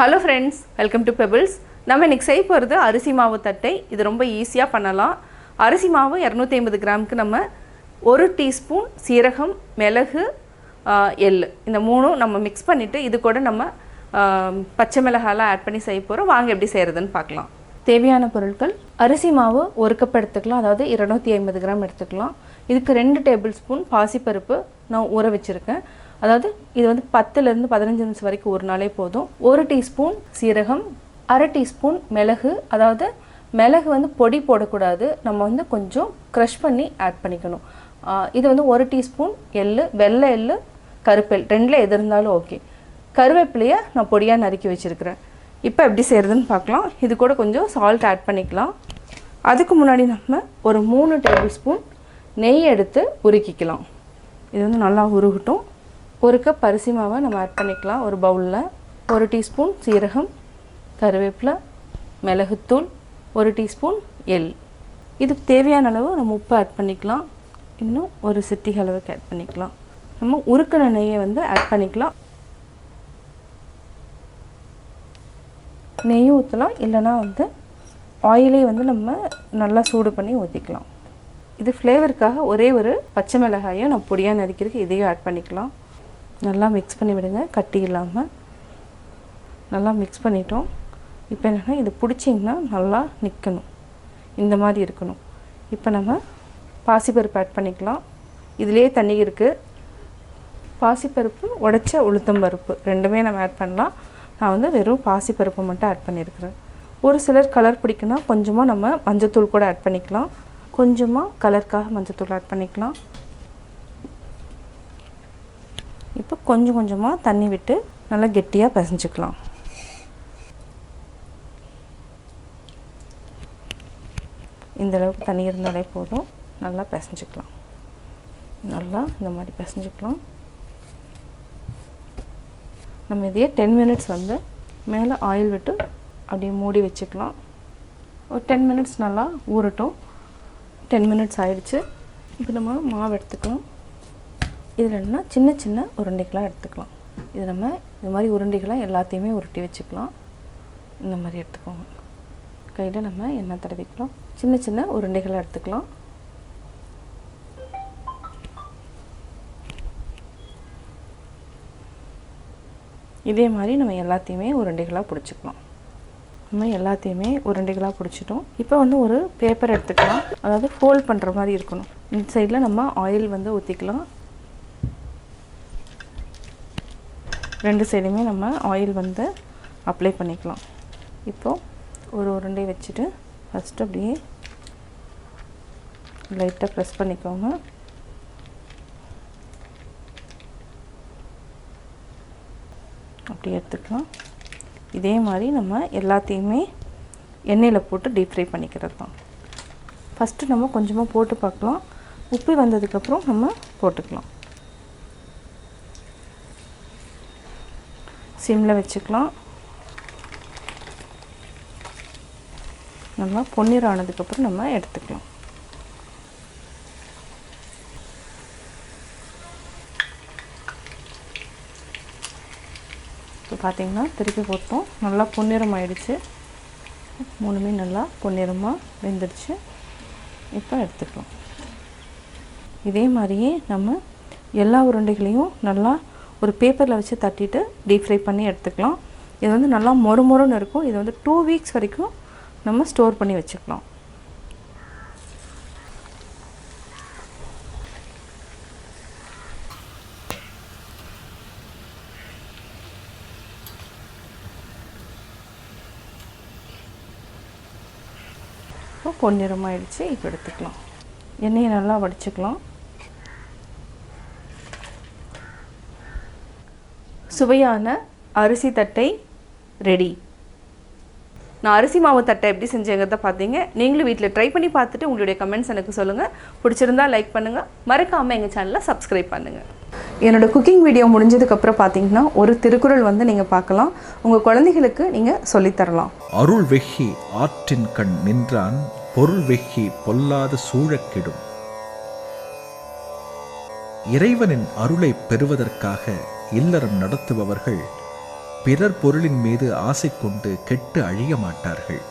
Hello friends, welcome to Pebbles. நம்ம இன்னைக்கு செய்ய போறது அரிசி மாவு தட்டை. இது ரொம்ப ஈஸியா பண்ணலாம். அரிசி மாவு 250 கிராமுக்கு நம்ம 1 டீஸ்பூன் சீரகம், மிளகு, எள்ளு இந்த மூணும் நம்ம mix பண்ணிட்டு இது கூட நம்ம பச்சை மிளகாய் ஆட் பண்ணி செய்ய போறோம். வாங்க எப்படி செய்யறதுன்னு பார்க்கலாம். தேவையான பொருட்கள் அரிசி மாவு 1 கப் எடுத்துக்கலாம். அதாவது 250 கிராம் எடுத்துக்கலாம். இதுக்கு 2 டேபிள் ஸ்பூன் பாசிப்பருப்பு நான் ஊற வச்சிருக்கேன். அதாவது இது வந்து 10 ல இருந்து 15 நிமிஷம் வரைக்கும் ஒரு நாளே போதும். 1 டீஸ்பூன் சீரகம், 1/2 டீஸ்பூன் மிளகு. அதாவது மிளகு வந்து பொடி போடக்கூடாது, நம்ம வந்து கொஞ்சம் க்ரஷ் பண்ணி ஆட் பண்ணிக்கணும். இது வந்து 1 டீஸ்பூன் எள்ளு, வெள்ளை எள்ளு, கருப்பெல் ரெண்டில் எது இருந்தாலும் ஓகே. கருவேப்பிலையை நான் பொடியாக நறுக்கி வச்சுருக்கிறேன். இப்போ எப்படி செய்கிறதுன்னு பார்க்கலாம். இது கூட கொஞ்சம் சால்ட் ஆட் பண்ணிக்கலாம். அதுக்கு முன்னாடி நம்ம ஒரு 3 டேபிள் ஸ்பூன் நெய் எடுத்து உருக்கிக்கலாம். இது வந்து நல்லா உருகட்டும். 1 கப் அரிசி மாவை நம்ம ஆட் பண்ணிக்கலாம் ஒரு பவுலில். 1 டீஸ்பூன் சீரகம், கருவேப்பிலை, மிளகுத்தூள், 1 டீஸ்பூன் எள். இதுக்கு தேவையான அளவு நம்ம உப்பு ஆட் பண்ணிக்கலாம். இன்னும் ஒரு சிட்டிகை அளவுக்கு ஆட் பண்ணிக்கலாம். நம்ம உருக்கின நெய்யை வந்து ஆட் பண்ணிக்கலாம். நெய்யும் ஊற்றலாம், இல்லைனா வந்து ஆயிலே வந்து நம்ம நல்லா சூடு பண்ணி ஊற்றிக்கலாம். இது ஃப்ளேவருக்காக ஒரே ஒரு பச்சை மிளகாயும் நான் பொடியாக நறுக்கிறதுக்கு இதையும் ஆட் பண்ணிக்கலாம். நல்லா மிக்ஸ் பண்ணி விடுங்க, கட்டி இல்லாமல் நல்லா மிக்ஸ் பண்ணிட்டோம். இப்போ என்னென்னா இது பிடிச்சிங்கன்னா நல்லா நிற்கணும், இந்த மாதிரி இருக்கணும். இப்போ நம்ம பாசிப்பருப்பு ஆட் பண்ணிக்கலாம். இதிலே தண்ணி இருக்குது. பாசிப்பருப்பு, உடைச்ச உளுத்தம்பருப்பு ரெண்டுமே நம்ம ஆட் பண்ணலாம். நான் வந்து வெறும் பாசிப்பருப்பு மட்டும் ஆட் பண்ணியிருக்கிறேன். ஒரு சிலர் கலர் பிடிக்குன்னா கொஞ்சமாக நம்ம மஞ்சத்தூள் கூட ஆட் பண்ணிக்கலாம். கொஞ்சமாக கலருக்காக மஞ்சத்தூள் ஆட் பண்ணிக்கலாம். இப்போ கொஞ்சம் கொஞ்சமாக தண்ணி விட்டு நல்லா கெட்டியாக பிசைஞ்சிக்கலாம். இந்த அளவுக்கு தண்ணி இருந்தாலே போதும். நல்லா பிசைஞ்சிக்கலாம். நல்லா இந்த மாதிரி பிசைஞ்சிக்கலாம். நம்ம இதையே 10 மினிட்ஸ் வந்து மேலே ஆயில் விட்டு அப்படியே மூடி வச்சுக்கலாம். ஒரு 10 மினிட்ஸ் நல்லா ஊறட்டும். 10 மினிட்ஸ் ஆயிடுச்சு. இப்போ நம்ம மாவு எடுத்துக்கலாம். இதில் என்ன சின்ன சின்ன உருண்டைகளாக எடுத்துக்கலாம். இது நம்ம இந்த மாதிரி உருண்டைகளாக எல்லாத்தையுமே உருட்டி வச்சுக்கலாம். இந்த மாதிரி எடுத்துக்கோங்க. கையில் நம்ம எண்ணெய் தடவிக்கலாம். சின்ன சின்ன உருண்டைகளாக எடுத்துக்கலாம். இதே மாதிரி நம்ம எல்லாத்தையுமே உருண்டைகளாக பிடிச்சிக்கலாம். நம்ம எல்லாத்தையுமே உருண்டைகளாக பிடிச்சிட்டோம். இப்போ வந்து ஒரு பேப்பர் எடுத்துக்கலாம். அதாவது ஃபோல்ட் பண்ணுற மாதிரி இருக்கணும். இந்த சைடில் நம்ம ஆயில் வந்து ஊற்றிக்கலாம். 2 சைடுமே நம்ம ஆயில் வந்து அப்ளை பண்ணிக்கலாம். இப்போது ஒரு உருண்டை வச்சுட்டு ஃபஸ்ட்டு அப்படியே லைட்டாக ப்ரெஸ் பண்ணிக்கோங்க. அப்படி எடுத்துக்கலாம். இதே மாதிரி நம்ம எல்லாத்தையுமே எண்ணெயில் போட்டு டீப் ஃப்ரை பண்ணிக்கிறது தான். ஃபஸ்ட்டு நம்ம கொஞ்சமாக போட்டு பார்க்கலாம். உப்பு வந்ததுக்கப்புறம் நம்ம போட்டுக்கலாம். சிம்மில் வச்சுக்கலாம். நல்லா பொன்னிறம் ஆனதுக்கப்புறம் நம்ம எடுத்துக்கலாம். இப்போ பார்த்திங்கன்னா திருப்பி போட்டோம். நல்லா பொன்னிறம் ஆயிடுச்சு. 3மே நல்லா பொன்னிறமாக வெந்துடுச்சு. இப்போ எடுத்துக்கலாம். இதே மாதிரியே நம்ம எல்லா உருண்டைகளையும் நல்லா ஒரு பேப்பரில் வச்சு தட்டிட்டு டீப் ஃப்ரை பண்ணி எடுத்துக்கலாம். இது வந்து நல்லா மொறுமொறுன்னு இருக்கும். இது வந்து 2 வீக்ஸ் வரைக்கும் நம்ம ஸ்டோர் பண்ணி வச்சுக்கலாம். இப்போ பொன்னிறமாயிடுச்சு. இப்போ எடுத்துக்கலாம். எண்ணெயை நல்லா வடிச்சுக்கலாம். சுவையான அரிசி தட்டை ரெடி. நான் அரிசி மாவு தட்டை எப்படி செஞ்சேங்கிறத பார்த்தீங்க. நீங்களும் வீட்டில் ட்ரை பண்ணி பார்த்துட்டு உங்களுடைய கமெண்ட்ஸ் எனக்கு சொல்லுங்கள். பிடிச்சிருந்தா லைக் பண்ணுங்கள். மறக்காமல் எங்கள் சேனலை சப்ஸ்கிரைப் பண்ணுங்கள். என்னோடய குக்கிங் வீடியோ முடிஞ்சதுக்கப்புறம் பார்த்தீங்கன்னா ஒரு திருக்குறள் வந்து நீங்கள் பார்க்கலாம். உங்கள் குழந்தைகளுக்கு நீங்கள் சொல்லித்தரலாம். அருள் வெகி ஆற்றின் கண் நின்றான், பொருள் வெகி பொல்லாத சூழக்கிடும். இறைவனின் அருளை பெறுவதற்காக இல்லறம் நடத்துபவர்கள் பிறர் பொருளின் மீது ஆசை கொண்டு கெட்டு அழிய மாட்டார்கள்.